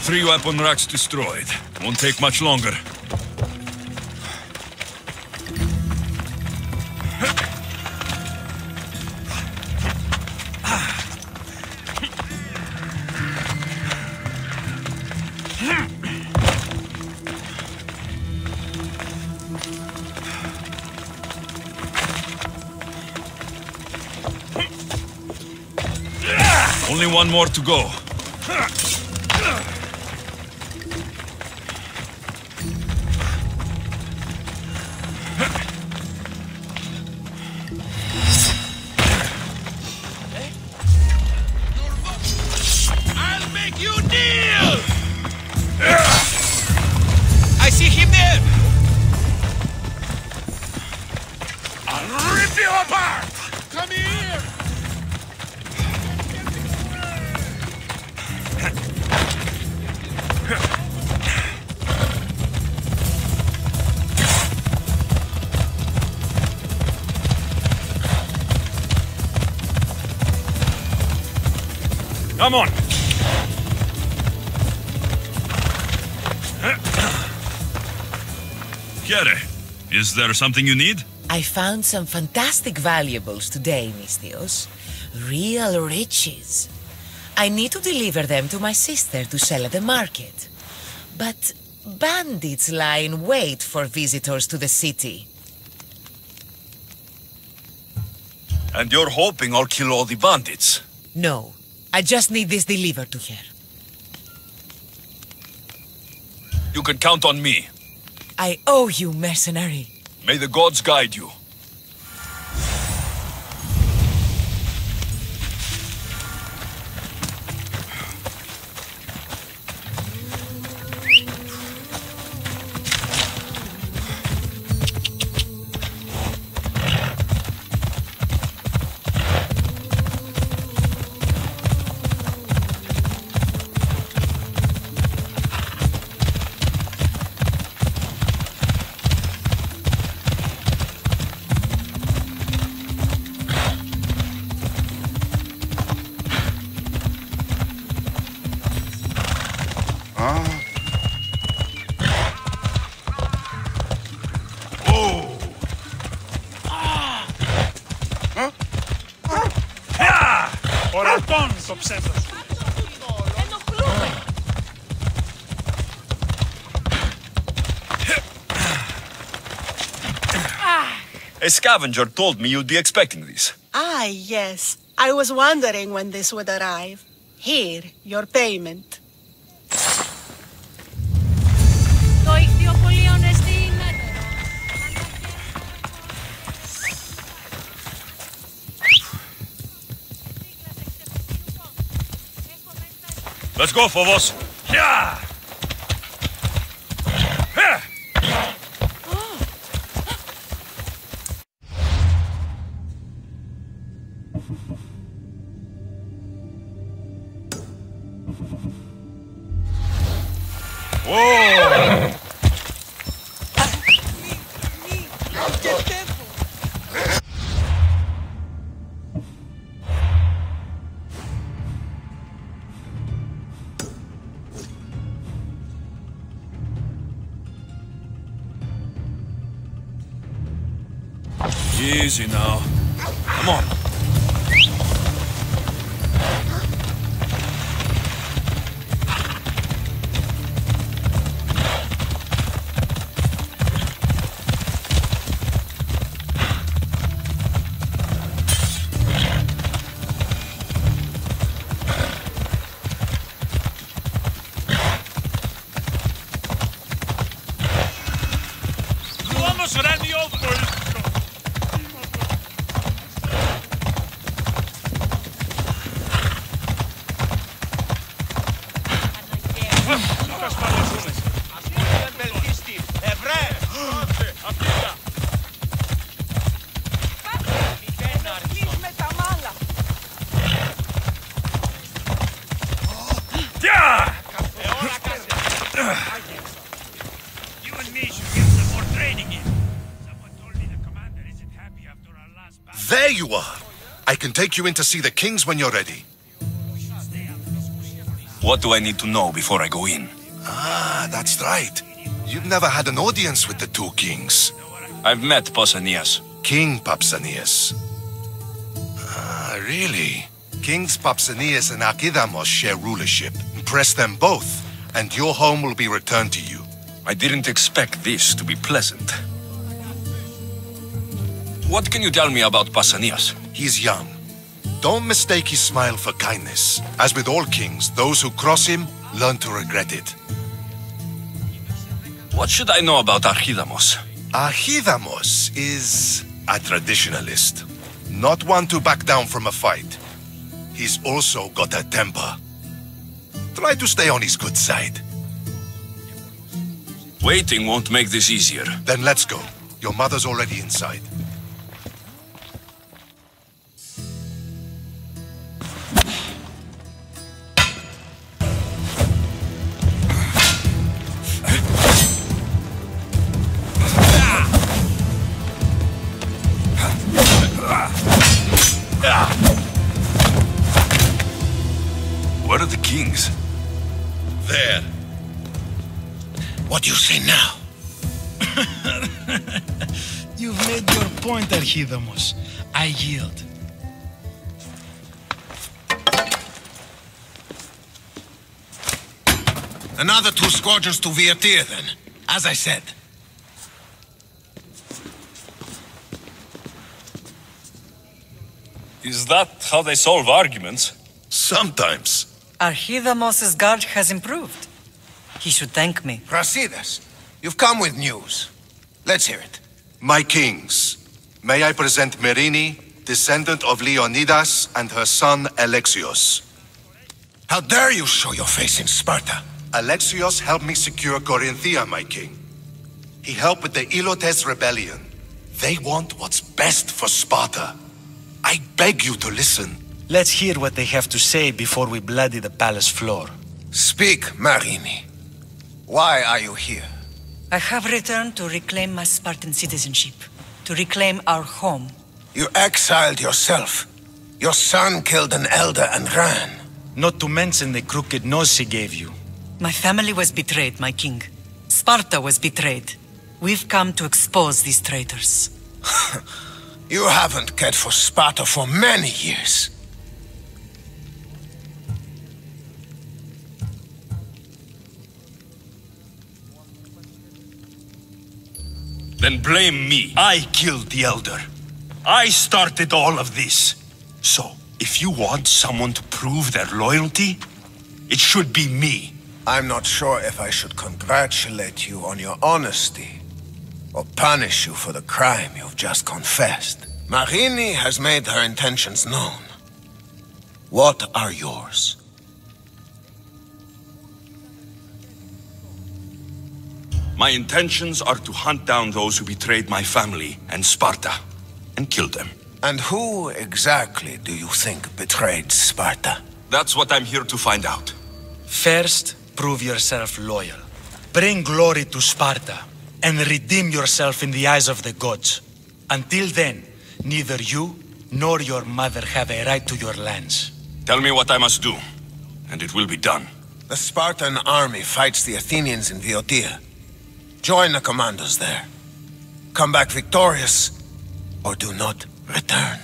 Three weapon racks destroyed. Won't take much longer. Only one more to go. I'll make you kneel! I see him there! I'll rip you apart! Come here! Come on! Kiere, is there something you need? I found some fantastic valuables today, Misthios. Real riches. I need to deliver them to my sister to sell at the market. But bandits lie in wait for visitors to the city. And you're hoping I'll kill all the bandits? No. I just need this delivered to her. You can count on me. I owe you, mercenary. May the gods guide you. Ορατών το ψεύδος. A scavenger told me you'd be expecting this. Ah, yes. I was wondering when this would arrive. Here, your payment. Το ηχθειοπωλείο στην έτερο. Let's go, Phobos. Yeah! Whoa! Easy now. Come on. You almost ran me over. You and me should get some more training in. Someone told me the commander isn't happy after our last battle. There you are! I can take you in to see the kings when you're ready. What do I need to know before I go in? Ah, that's right. You've never had an audience with the two kings. I've met Pausanias. King Pausanias. Ah, really? Kings Pausanias and Archidamos share rulership. Impress them both, and your home will be returned to you. I didn't expect this to be pleasant. What can you tell me about Pausanias? He's young. Don't mistake his smile for kindness. As with all kings, those who cross him learn to regret it. What should I know about Archidamos? Archidamos is a traditionalist. Not one to back down from a fight. He's also got a temper. Try to stay on his good side. Waiting won't make this easier. Then let's go. Your mother's already inside. Where are the kings? There. What do you say now? You've made your point, Archidamos. I yield. Another 2 squadrons to Viatir, then. As I said. Is that how they solve arguments? Sometimes. Archidamos's guard has improved. He should thank me. Brasidas, you've come with news. Let's hear it. My kings, may I present Merini, descendant of Leonidas, and her son Alexios. How dare you show your face in Sparta? Alexios helped me secure Corinthia, my king. He helped with the Ilotes rebellion. They want what's best for Sparta. I beg you to listen. Let's hear what they have to say before we bloody the palace floor. Speak, Marini. Why are you here? I have returned to reclaim my Spartan citizenship, to reclaim our home. You exiled yourself. Your son killed an elder and ran. Not to mention the crooked nose he gave you. My family was betrayed, my king. Sparta was betrayed. We've come to expose these traitors. You haven't cared for Sparta for many years. Then blame me. I killed the elder. I started all of this. So, if you want someone to prove their loyalty, it should be me. I'm not sure if I should congratulate you on your honesty, or punish you for the crime you've just confessed. Marini has made her intentions known. What are yours? My intentions are to hunt down those who betrayed my family and Sparta, and kill them. And who exactly do you think betrayed Sparta? That's what I'm here to find out. First, prove yourself loyal. Bring glory to Sparta, and redeem yourself in the eyes of the gods. Until then, neither you nor your mother have a right to your lands. Tell me what I must do, and it will be done. The Spartan army fights the Athenians in Boeotia. Join the commandos there. Come back victorious, or do not return.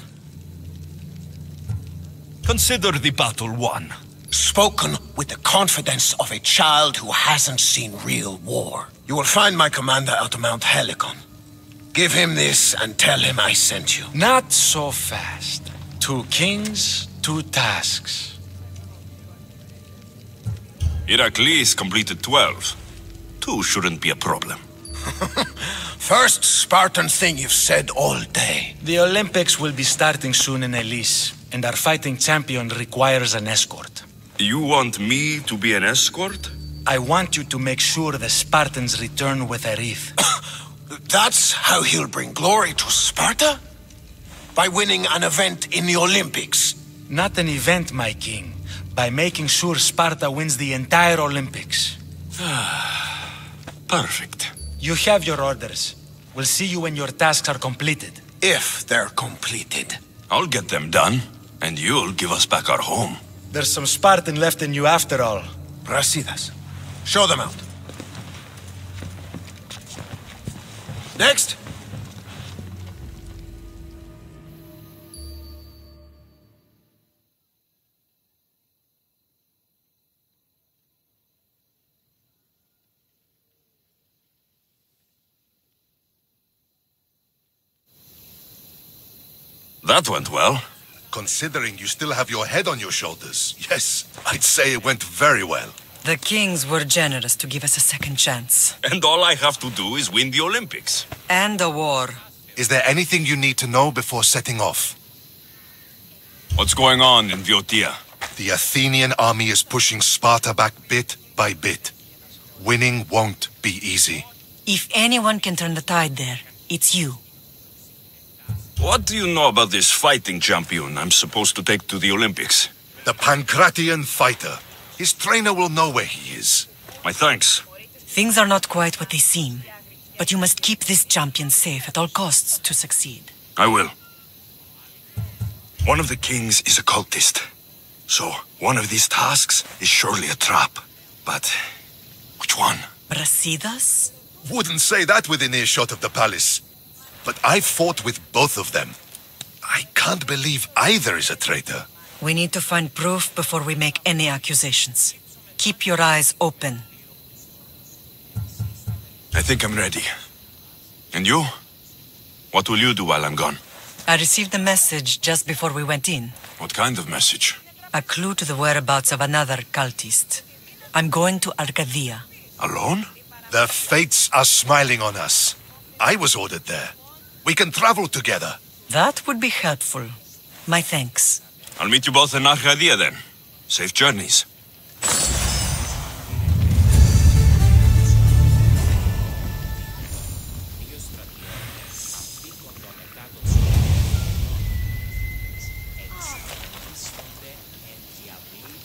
Consider the battle won. Spoken with the confidence of a child who hasn't seen real war. You will find my commander at Mount Helicon. Give him this and tell him I sent you. Not so fast. 2 kings, 2 tasks. Heracles completed 12. 2 shouldn't be a problem. First Spartan thing you've said all day. The Olympics will be starting soon in Elise, and our fighting champion requires an escort. You want me to be an escort? I want you to make sure the Spartans return with a wreath. That's how he'll bring glory to Sparta? By winning an event in the Olympics? Not an event, my king. By making sure Sparta wins the entire Olympics. Perfect. You have your orders. We'll see you when your tasks are completed. If they're completed. I'll get them done, and you'll give us back our home. There's some Spartan left in you after all. Brasidas. Show them out. Next. That went well. Considering you still have your head on your shoulders, yes, I'd say it went very well. The kings were generous to give us a second chance. And all I have to do is win the Olympics. And a war. Is there anything you need to know before setting off? What's going on in Boeotia? The Athenian army is pushing Sparta back bit by bit. Winning won't be easy. If anyone can turn the tide there, it's you. What do you know about this fighting champion I'm supposed to take to the Olympics? The Pancratian fighter. His trainer will know where he is. My thanks. Things are not quite what they seem, but you must keep this champion safe at all costs to succeed. I will. One of the kings is a cultist. So, one of these tasks is surely a trap. But, which one? Brasidas? Wouldn't say that within earshot of the palace. But I fought with both of them. I can't believe either is a traitor. We need to find proof before we make any accusations. Keep your eyes open. I think I'm ready. And you? What will you do while I'm gone? I received a message just before we went in. What kind of message? A clue to the whereabouts of another cultist. I'm going to Arcadia. Alone? The fates are smiling on us. I was ordered there. We can travel together. That would be helpful. My thanks. I'll meet you both in Arcadia then. Safe journeys.